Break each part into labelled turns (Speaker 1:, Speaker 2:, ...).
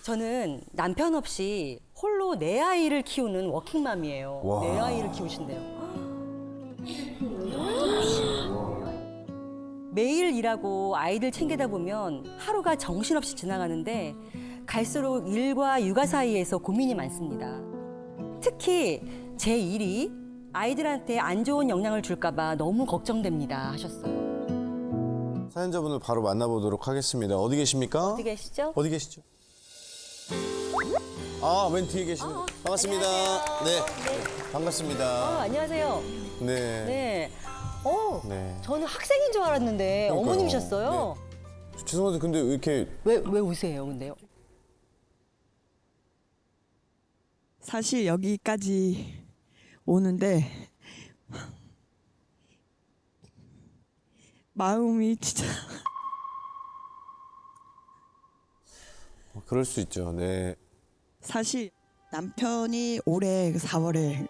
Speaker 1: 저는 남편 없이 홀로 네 아이를 키우는 워킹맘이에요.
Speaker 2: 와.
Speaker 1: 네 아이를 키우신대요. 매일 일하고 아이들 챙기다 보면 하루가 정신없이 지나가는데 갈수록 일과 육아 사이에서 고민이 많습니다. 특히 제 일이 아이들한테 안 좋은 영향을 줄까 봐 너무 걱정됩니다 하셨어요.
Speaker 2: 사연자분을 바로 만나보도록 하겠습니다. 어디 계십니까?
Speaker 1: 어디 계시죠?
Speaker 2: 어디 계시죠? 아, 맨 뒤에 계시는. 반갑습니다.
Speaker 1: 안녕하세요.
Speaker 2: 네. 반갑습니다.
Speaker 1: 안녕하세요.
Speaker 2: 네.
Speaker 1: 네.
Speaker 2: 네.
Speaker 1: 저는 학생인 줄 알았는데
Speaker 2: 그러니까요.
Speaker 1: 어머님이셨어요.
Speaker 2: 죄송한데 근데 왜 이렇게
Speaker 1: 왜 우세요, 근데요?
Speaker 3: 사실 여기까지 오는데 마음이 진짜
Speaker 2: 그럴 수 있죠. 네.
Speaker 3: 사실 남편이 올해 4월에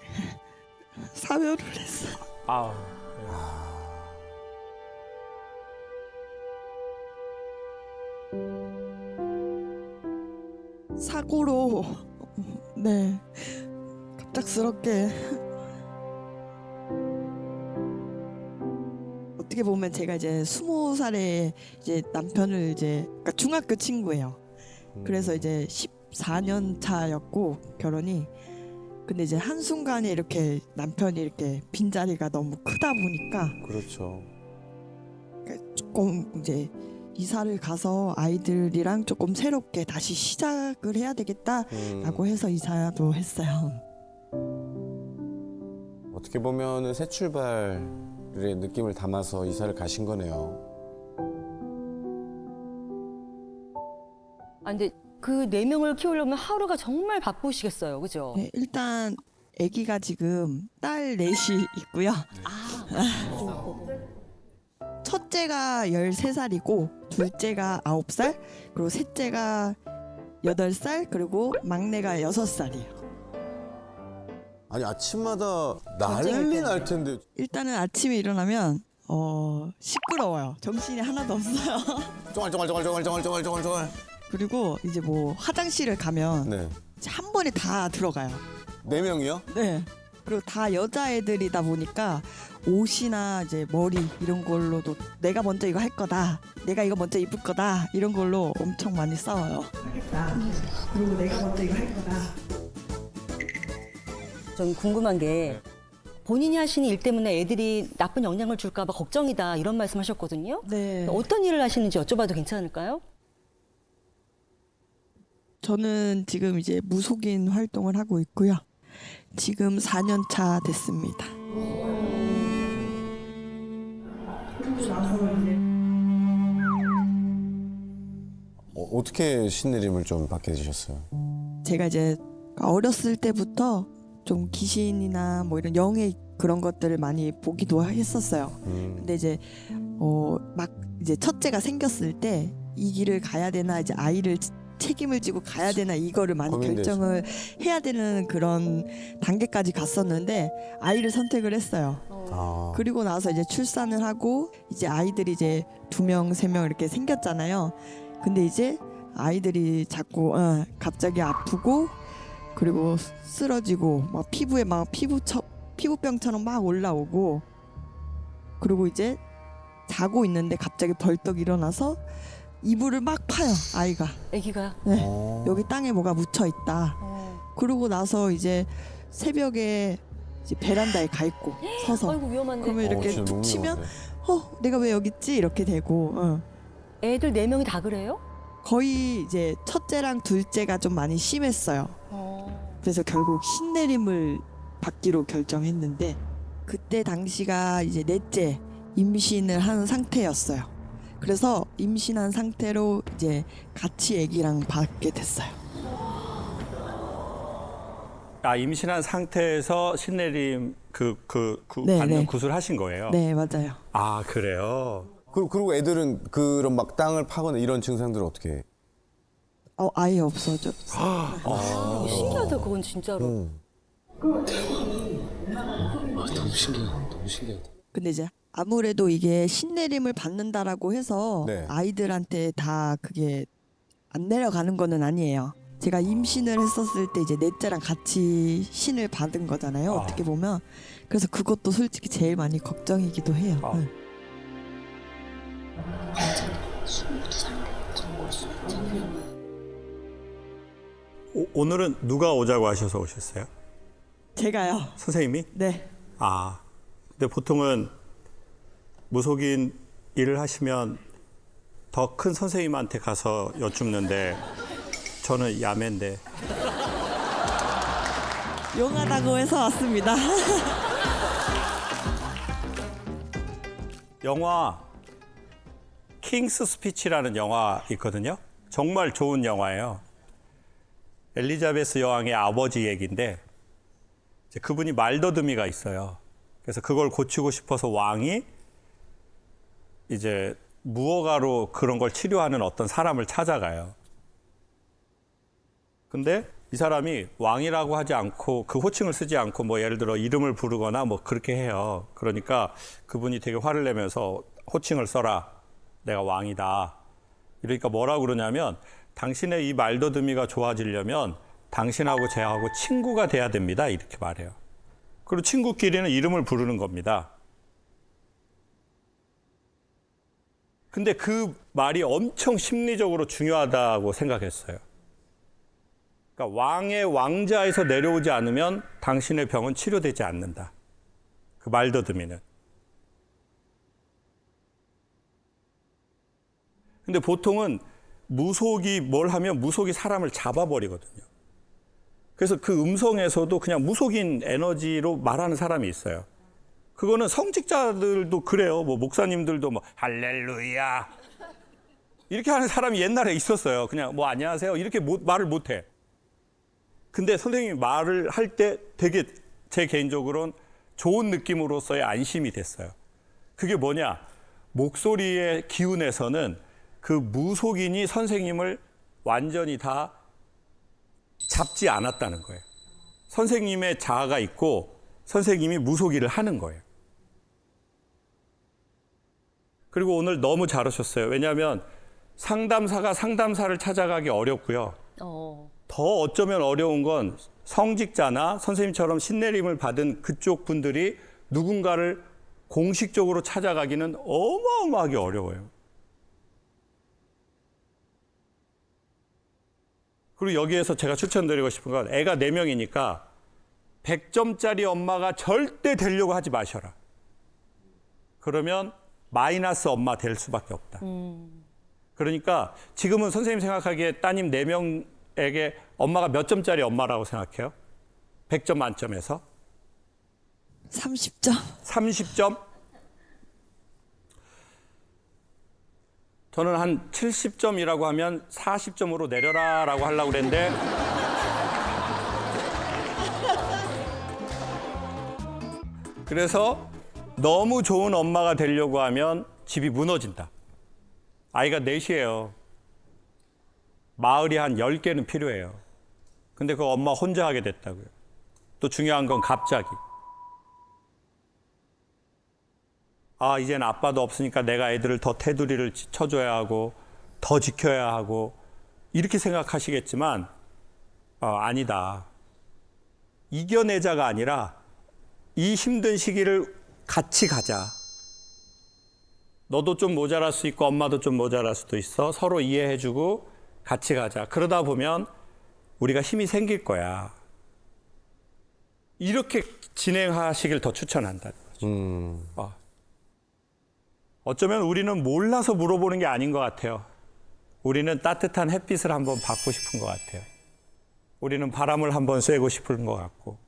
Speaker 3: 사별을 했어요. 사고로 네 갑작스럽게 어떻게 보면 제가 이제 20살에 이제 남편을 이제 그러니까 중학교 친구예요. 그래서 이제 14년 차였고 결혼이 근데 이제 한순간에 이렇게 남편이 이렇게 빈자리가 너무 크다 보니까
Speaker 2: 그렇죠.
Speaker 3: 조금 이제 이사를 가서 아이들이랑 조금 새롭게 다시 시작을 해야 되겠다라고 해서 이사도 했어요.
Speaker 2: 어떻게 보면은 새 출발의 느낌을 담아서 이사를 가신 거네요.
Speaker 1: 아, 근데 그 네 명을 키우려면 하루가 정말 바쁘시겠어요, 그죠?
Speaker 3: 네, 일단 아기가 지금 딸 넷이 있고요. 첫째가 13살이고 둘째가 9살 그리고 셋째가 8살 그리고 막내가 6살이에요.
Speaker 2: 아니 아침마다 난리 날 텐데.
Speaker 3: 일단은 아침에 일어나면 시끄러워요. 정신이 하나도 없어요.
Speaker 2: 쫑알쫑알쫑알쫑알쫑알쫑알쫑알.
Speaker 3: 그리고 이제 뭐 화장실을 가면
Speaker 2: 네.
Speaker 3: 이제 한 번에 다 들어가요.
Speaker 2: 4명이요?
Speaker 3: 네. 그리고 다 여자애들이다 보니까 옷이나 이제 머리 이런 걸로도 내가 먼저 이거 할 거다. 내가 이거 먼저 입을 거다. 이런 걸로 엄청 많이 싸워요. 그리고 내가 먼저 이거 할 거다.
Speaker 1: 전 궁금한 게 본인이 하시는 일 때문에 애들이 나쁜 영향을 줄까 봐 걱정이다 이런 말씀하셨거든요.
Speaker 3: 네.
Speaker 1: 어떤 일을 하시는지 여쭤봐도 괜찮을까요?
Speaker 3: 저는 지금 이제 무속인 활동을 하고 있고요. 지금 4년 차 됐습니다.
Speaker 2: 어떻게 신내림을 좀 받게 되셨어요?
Speaker 3: 제가 이제 어렸을 때부터 좀 귀신이나 뭐 이런 영의 그런 것들을 많이 보기도 했었어요. 근데 이제 막 이제 첫째가 생겼을 때 이 길을 가야 되나 이제 아이를 책임을 지고 가야 되나 이거를 많이
Speaker 2: 고민되죠.
Speaker 3: 결정을 해야 되는 그런 단계까지 갔었는데 아이를 선택을 했어요.
Speaker 2: 아.
Speaker 3: 그리고 나서 이제 출산을 하고 이제 아이들이 이제 2명, 3명 이렇게 생겼잖아요. 근데 이제 아이들이 자꾸 갑자기 아프고 그리고 쓰러지고 막 피부에 막 피부병처럼 막 올라오고 그리고 이제 자고 있는데 갑자기 벌떡 일어나서 이불을 막 파요 아이가.
Speaker 1: 아기가.
Speaker 3: 네. 여기 땅에 뭐가 묻혀 있다. 그러고 나서 이제 새벽에 이제 베란다에 가 있고 서서
Speaker 1: 아이고 위험한데.
Speaker 3: 그러면 이렇게
Speaker 2: 진짜
Speaker 3: 툭
Speaker 2: 너무
Speaker 3: 치면
Speaker 2: 위험하네.
Speaker 3: 내가 왜 여기 있지 이렇게 되고
Speaker 1: 애들 네 명이 다 그래요?
Speaker 3: 거의 이제 첫째랑 둘째가 좀 많이 심했어요. 그래서 결국 신내림을 받기로 결정했는데 그때 당시가 이제 넷째 임신을 한 상태였어요. 그래서 임신한 상태로 이제 같이 아기랑 받게 됐어요.
Speaker 4: 임신한 상태에서 신내림
Speaker 3: 네,
Speaker 4: 받는
Speaker 3: 네.
Speaker 4: 구슬하신 거예요?
Speaker 3: 네, 맞아요.
Speaker 4: 아, 그래요?
Speaker 2: 그리고 애들은 그런 막 땅을 파거나 이런 증상들을 어떻게 해?
Speaker 3: 아예 없어졌어요.
Speaker 1: 신기하다 그건 진짜로.
Speaker 2: 너무 신기하다.
Speaker 3: 근데 이제 아무래도 이게 신내림을 받는다라고 해서
Speaker 2: 네.
Speaker 3: 아이들한테 다 그게 안 내려가는 거는 아니에요. 제가 임신을 했었을 때 이제 넷째랑 같이 신을 받은 거잖아요.
Speaker 4: 아.
Speaker 3: 어떻게 보면. 그래서 그것도 솔직히 제일 많이 걱정이기도 해요.
Speaker 4: 아.
Speaker 3: 네.
Speaker 4: 오늘은 누가 오자고 하셔서 오셨어요?
Speaker 3: 제가요.
Speaker 4: 선생님이?
Speaker 3: 네.
Speaker 4: 아, 근데 보통은 무속인 일을 하시면 더 큰 선생님한테 가서 여쭙는데 저는 야매인데.
Speaker 3: 용하다고 해서 왔습니다.
Speaker 4: 영화 킹스 스피치라는 영화 있거든요. 정말 좋은 영화예요. 엘리자베스 여왕의 아버지 얘기인데 이제 그분이 말더듬이가 있어요. 그래서 그걸 고치고 싶어서 왕이 이제 무허가로 그런 걸 치료하는 어떤 사람을 찾아가요. 근데 이 사람이 왕이라고 하지 않고 그 호칭을 쓰지 않고 뭐 예를 들어 이름을 부르거나 뭐 그렇게 해요. 그러니까 그분이 되게 화를 내면서 호칭을 써라. 내가 왕이다. 이러니까 뭐라고 그러냐면 당신의 이 말더듬이가 좋아지려면 당신하고 제하고 친구가 돼야 됩니다. 이렇게 말해요. 그리고 친구끼리는 이름을 부르는 겁니다. 근데 그 말이 엄청 심리적으로 중요하다고 생각했어요. 그러니까 왕의 왕자에서 내려오지 않으면 당신의 병은 치료되지 않는다. 그 말더듬이는. 근데 보통은 무속이 뭘 하면 무속이 사람을 잡아버리거든요. 그래서 그 음성에서도 그냥 무속인 에너지로 말하는 사람이 있어요. 그거는 성직자들도 그래요. 뭐 목사님들도 뭐 할렐루야 이렇게 하는 사람이 옛날에 있었어요. 그냥 뭐 안녕하세요 이렇게 말을 못해. 근데 선생님이 말을 할 때 되게 제 개인적으로는 좋은 느낌으로서의 안심이 됐어요. 그게 뭐냐? 목소리의 기운에서는 그 무속인이 선생님을 완전히 다 잡지 않았다는 거예요. 선생님의 자아가 있고 선생님이 무속일을 하는 거예요. 그리고 오늘 너무 잘 오셨어요. 왜냐하면 상담사가 상담사를 찾아가기 어렵고요. 더 어쩌면 어려운 건 성직자나 선생님처럼 신내림을 받은 그쪽 분들이 누군가를 공식적으로 찾아가기는 어마어마하게 어려워요. 그리고 여기에서 제가 추천드리고 싶은 건 애가 4명이니까 100점짜리 엄마가 절대 되려고 하지 마셔라. 그러면 마이너스 엄마 될 수밖에 없다. 그러니까 지금은 선생님 생각하기에 따님 4명에게 엄마가 몇 점짜리 엄마라고 생각해요? 100점 만점에서?
Speaker 3: 30점.
Speaker 4: 30점? 저는 한 70점이라고 하면 40점으로 내려라라고 하려고 그랬는데 그래서 너무 좋은 엄마가 되려고 하면 집이 무너진다. 아이가 4이에요. 마을이 한 10개는 필요해요. 근데 그 엄마 혼자 하게 됐다고요. 또 중요한 건 갑자기. 아, 이젠 아빠도 없으니까 내가 애들을 더 테두리를 쳐줘야 하고 더 지켜야 하고 이렇게 생각하시겠지만 아니다. 이겨내자가 아니라 이 힘든 시기를 같이 가자. 너도 좀 모자랄 수 있고 엄마도 좀 모자랄 수도 있어. 서로 이해해주고 같이 가자. 그러다 보면 우리가 힘이 생길 거야. 이렇게 진행하시길 더 추천한다. 어쩌면 우리는 몰라서 물어보는 게 아닌 것 같아요. 우리는 따뜻한 햇빛을 한번 받고 싶은 것 같아요. 우리는 바람을 한번 쐬고 싶은 것 같고.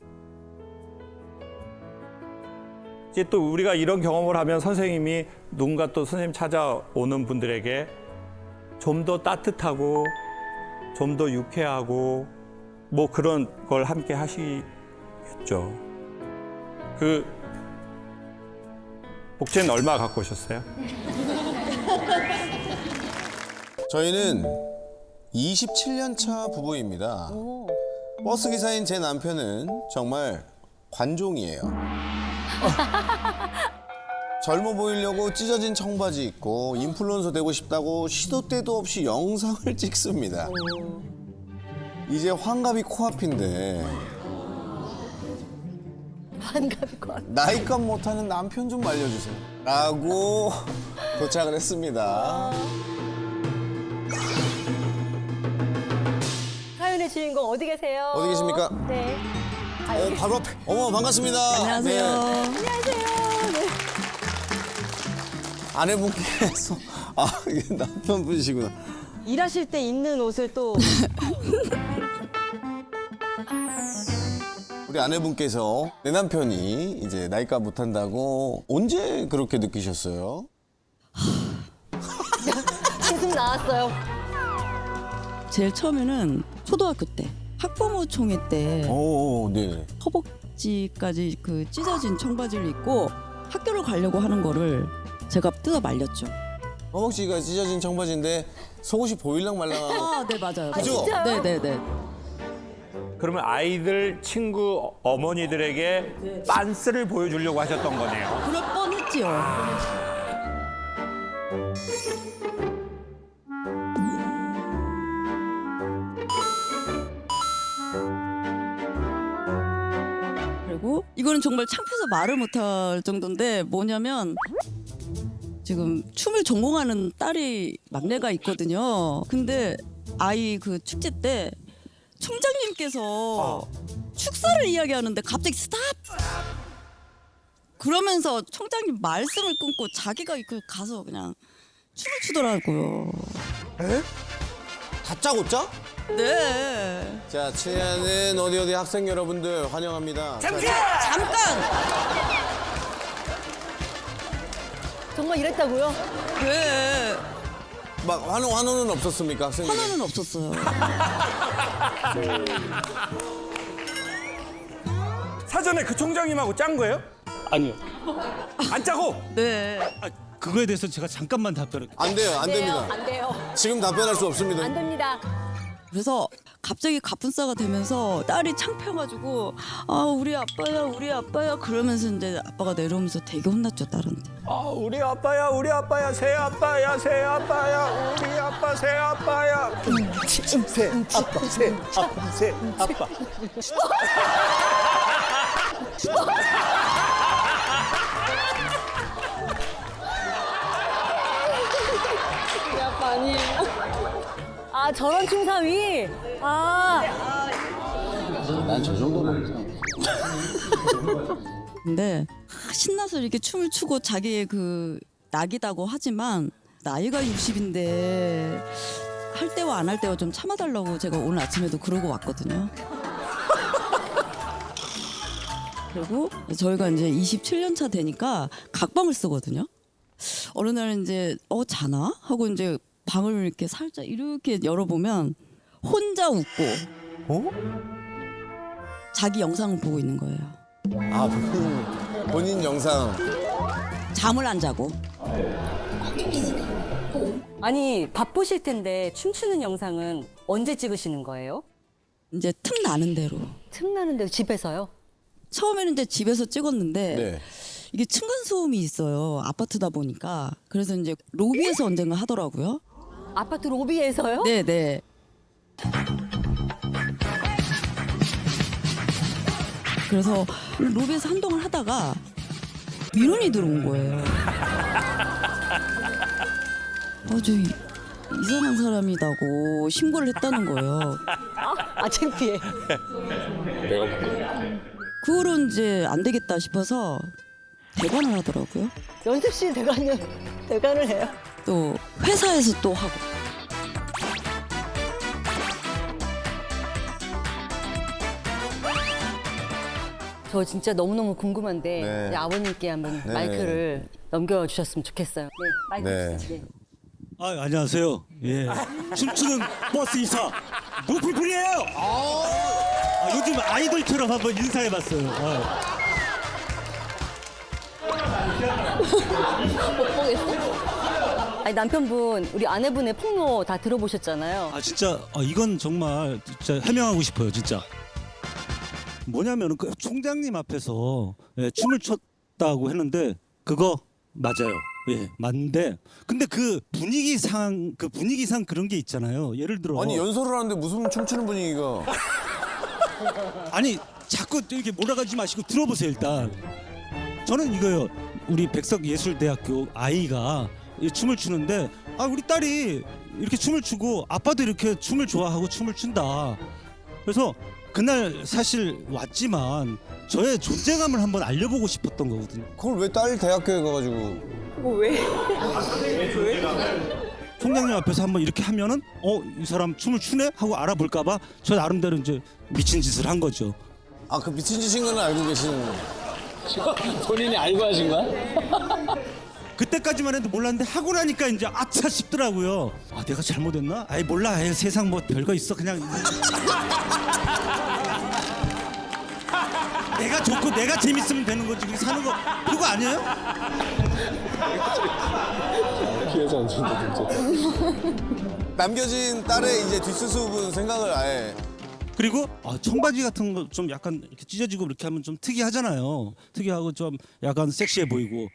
Speaker 4: 이제 또 우리가 이런 경험을 하면 선생님이 누군가 또 선생님 찾아오는 분들에게 좀 더 따뜻하고 좀 더 유쾌하고 뭐 그런 걸 함께 하시겠죠. 복채는 얼마 갖고 오셨어요?
Speaker 2: 저희는 27년 차 부부입니다. 버스 기사인 제 남편은 정말 관종이에요. 젊어 보이려고 찢어진 청바지 입고 인플루언서 되고 싶다고 시도 때도 없이 영상을 찍습니다. 이제 환갑이 코앞인데
Speaker 1: 환갑이 것 같아.
Speaker 2: 나이값 못하는 남편 좀 말려주세요. 라고 도착을 했습니다.
Speaker 1: 사연의 주인공 어디 계세요?
Speaker 2: 어디 계십니까?
Speaker 1: 네.
Speaker 2: 바로 앞에. 어머, 반갑습니다.
Speaker 3: 안녕하세요.
Speaker 1: 안녕하세요. 네.
Speaker 2: 아내분께서, 이게 남편분이시구나.
Speaker 1: 일하실 때 입는 옷을 또
Speaker 2: 우리 아내분께서 내 남편이 이제 나이값 못한다고 언제 그렇게 느끼셨어요?
Speaker 1: 한숨 나왔어요.
Speaker 5: 제일 처음에는 초등학교 때 학부모 총회 때
Speaker 2: 오, 네.
Speaker 5: 허벅지까지 그 찢어진 청바지를 입고 학교를 가려고 하는 거를 제가 뜯어 말렸죠.
Speaker 2: 허벅지가 찢어진 청바지인데 속옷이 보일랑 말랑하고.
Speaker 5: 아, 네 맞아요.
Speaker 2: 그죠?
Speaker 5: 네, 네, 네.
Speaker 4: 그러면 아이들 친구 어머니들에게 빤스를 보여주려고 하셨던 거네요.
Speaker 5: 그럴 뻔했지요. 그리고 이거는 정말 창피해서 말을 못할 정도인데 뭐냐면 지금 춤을 전공하는 딸이 막내가 있거든요. 근데 아이 그 축제 때 총장님께서 축사를 이야기하는데 갑자기 스탑! 그러면서 총장님 말씀을 끊고 자기가 그 가서 그냥 춤을 추더라고요.
Speaker 2: 다짜고짜?
Speaker 5: 네.
Speaker 2: 자, 친애하는 어디 학생 여러분들 환영합니다.
Speaker 5: 잠깐!
Speaker 1: 정말 이랬다고요?
Speaker 5: 네.
Speaker 2: 막 환호는 없었습니까, 학생들?
Speaker 5: 하나는 없었어요.
Speaker 4: 사전에 그 총장님하고 짠 거예요?
Speaker 6: 아니요.
Speaker 4: 안 짜고?
Speaker 5: 네.
Speaker 6: 그거에 대해서 제가 잠깐만 답변을.
Speaker 2: 안 돼요, 안 됩니다.
Speaker 1: 안 돼요.
Speaker 2: 지금 답변할 수 없습니다.
Speaker 1: 안 됩니다.
Speaker 5: 그래서 갑자기 갑분싸가 되면서 딸이 창피해가지고 우리 아빠야 그러면서 이제 아빠가 내려오면서 되게 혼났죠 딸한테.
Speaker 4: 우리 아빠야 새 아빠야 새 아빠야 우리 아빠 새 아빠야 새 아빠
Speaker 1: 아 저런 춤사위.
Speaker 6: 난 저 정도는
Speaker 5: 근데 신나서 이렇게 춤을 추고 자기의 그 낙이다고 하지만 나이가 60인데 할 때와 안 할 때와 좀 참아달라고 제가 오늘 아침에도 그러고 왔거든요. 그리고 저희가 이제 27년 차 되니까 각방을 쓰거든요. 어느 날 이제 자나 하고 이제 방을 이렇게 살짝 이렇게 열어보면 혼자 웃고 자기 영상을 보고 있는 거예요.
Speaker 2: 본인 영상.
Speaker 5: 잠을 안 자고.
Speaker 1: 아니 바쁘실 텐데 춤추는 영상은 언제 찍으시는 거예요?
Speaker 5: 이제 틈 나는 대로.
Speaker 1: 틈나는데 집에서요?
Speaker 5: 처음에는 이제 집에서 찍었는데
Speaker 2: 네.
Speaker 5: 이게 층간 소음이 있어요. 아파트다 보니까. 그래서 이제 로비에서 언젠가 하더라고요.
Speaker 1: 아파트 로비에서요?
Speaker 5: 네, 네. 그래서 로비에서 한동안 하다가 민원이 들어온 거예요. 저 이상한 사람이라고 신고를 했다는 거예요.
Speaker 1: 창피해.
Speaker 5: 그 후로 이제 안 되겠다 싶어서 대관을 하더라고요.
Speaker 1: 연습실 대관을 해요.
Speaker 5: 또 회사에서 또 하고.
Speaker 1: 저 진짜 너무너무 궁금한데
Speaker 2: 네.
Speaker 1: 이제 아버님께 한번
Speaker 2: 네.
Speaker 1: 마이크를 넘겨주셨으면 좋겠어요. 네, 마이크
Speaker 2: 네.
Speaker 1: 주세요. 네.
Speaker 6: 안녕하세요. 예. 춤추는 버스 이사 노피플이에요. 요즘 아이돌처럼 한번 인사해봤어요.
Speaker 1: 못 보겠어? 아니 남편분 우리 아내분의 폭로 다 들어보셨잖아요.
Speaker 6: 진짜 이건 정말 진짜 해명하고 싶어요. 진짜. 뭐냐면 그 총장님 앞에서 춤을 췄다고 했는데 그거 맞아요. 예, 맞는데 근데 그 분위기상 그런 게 있잖아요. 예를 들어
Speaker 2: 아니 연설을 하는데 무슨 춤추는 분위기가?
Speaker 6: 아니 자꾸 이렇게 몰아가지 마시고 들어보세요 일단. 저는 이거요. 우리 백석예술대학교 아이가 이 춤을 추는데 우리 딸이 이렇게 춤을 추고 아빠도 이렇게 춤을 좋아하고 춤을 춘다. 그래서 그날 사실 왔지만 저의 존재감을 한번 알려보고 싶었던 거거든요.
Speaker 2: 그걸 왜 딸 대학교에 가가지고?
Speaker 6: 총장님 앞에서 한번 이렇게 하면은 이 사람 춤을 추네 하고 알아볼까봐 저 나름대로 이제 미친 짓을 한 거죠.
Speaker 2: 아 그 미친 짓인 건 알고 계시는.
Speaker 7: 본인이 알고 하신 거야?
Speaker 6: 그때까지만 해도 몰랐는데 하고 나니까 이제 아차 싶더라고요. 내가 잘못했나? 아이 몰라. 아이, 세상 뭐 별거 있어 그냥. 내가 좋고 내가 재밌으면 되는 거지. 그렇게 사는 거 그거 아니에요?
Speaker 7: 뒤에서 얹힌다 진짜.
Speaker 2: 남겨진 딸의 이제 뒷수습은 생각을 아예.
Speaker 6: 그리고 청바지 같은 거 좀 약간 이렇게 찢어지고 이렇게 하면 좀 특이하잖아요. 특이하고 좀 약간 섹시해 보이고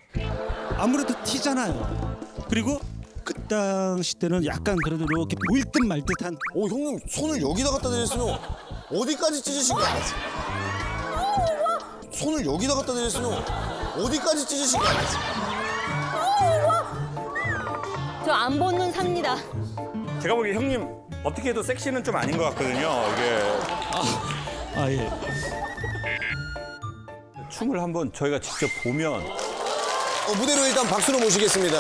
Speaker 6: 아무래도 티잖아요. 그리고 그 당시 때는 약간 그래도 이렇게 보일 듯 말 듯한
Speaker 2: 오 형님 손을 여기다 갖다 대셨으면 어디까지 찢으신 거야? 손을 여기다 갖다 대셨으면 어디까지 찢으신 거야?
Speaker 1: 저 안 벗는 삽니다.
Speaker 4: 제가 보기에 형님 어떻게 해도 섹시는 좀 아닌 것 같거든요. 이게
Speaker 6: 예.
Speaker 4: 춤을 한번 저희가 직접 보면
Speaker 2: 무대로 일단 박수로 모시겠습니다.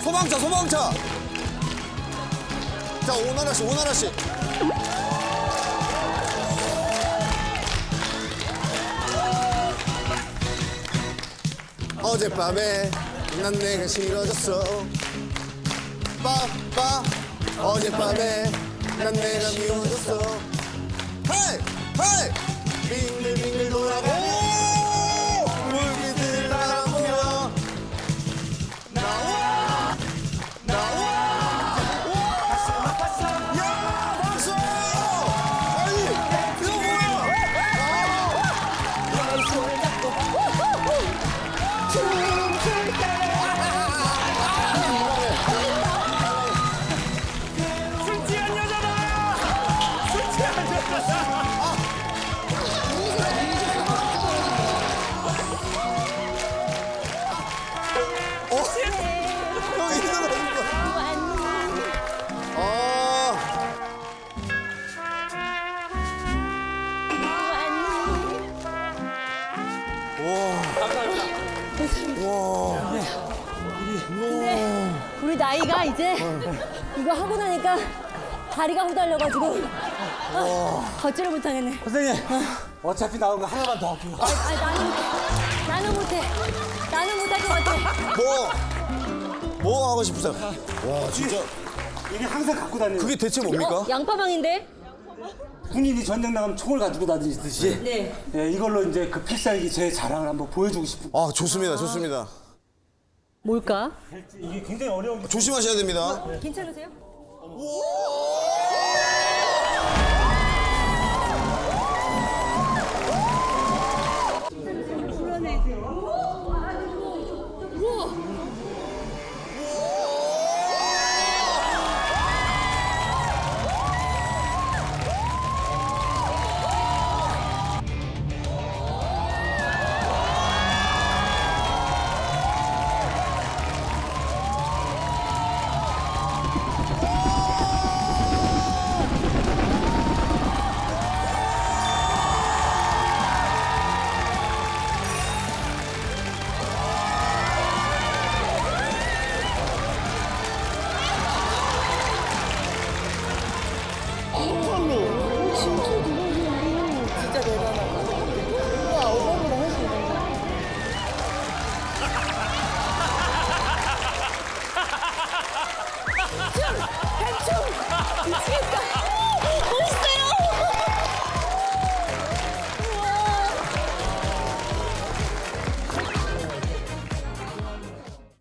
Speaker 2: 소방차 소방차. 자 오나라 씨 오나라 씨. 어젯밤에 난 내가 싫어졌어. 빠빠 어젯밤에 난 내가 미워졌어. 헤이 헤이 빙글빙글 돌아가 물기들 바라보며 나와 나와 야 박수. 아니 이거 뭐야? 형 이거
Speaker 1: 우리 나이가 이제 이거 하고 나니까 다리가 후달려가지고 걷지를 못하겠네.
Speaker 7: 선생님, 어차피 나온 거 하나만 더 할게요.
Speaker 1: 나는 못해. 나는 못할 것 같아.
Speaker 2: 뭐 하고 싶으세요? 와 진짜
Speaker 7: 이게 항상 갖고 다니는.
Speaker 2: 그게 대체 뭡니까?
Speaker 1: 양파망인데?
Speaker 7: 군인이 전쟁 나가면 총을 가지고 다니듯이.
Speaker 1: 네.
Speaker 7: 예, 이걸로 이제 그 필살기 제 자랑을 한번 보여주고 싶은.
Speaker 2: 아 좋습니다 좋습니다.
Speaker 1: 뭘까?
Speaker 7: 이게 굉장히 어려운.
Speaker 2: 조심하셔야 됩니다.
Speaker 1: 괜찮으세요?
Speaker 2: 우와!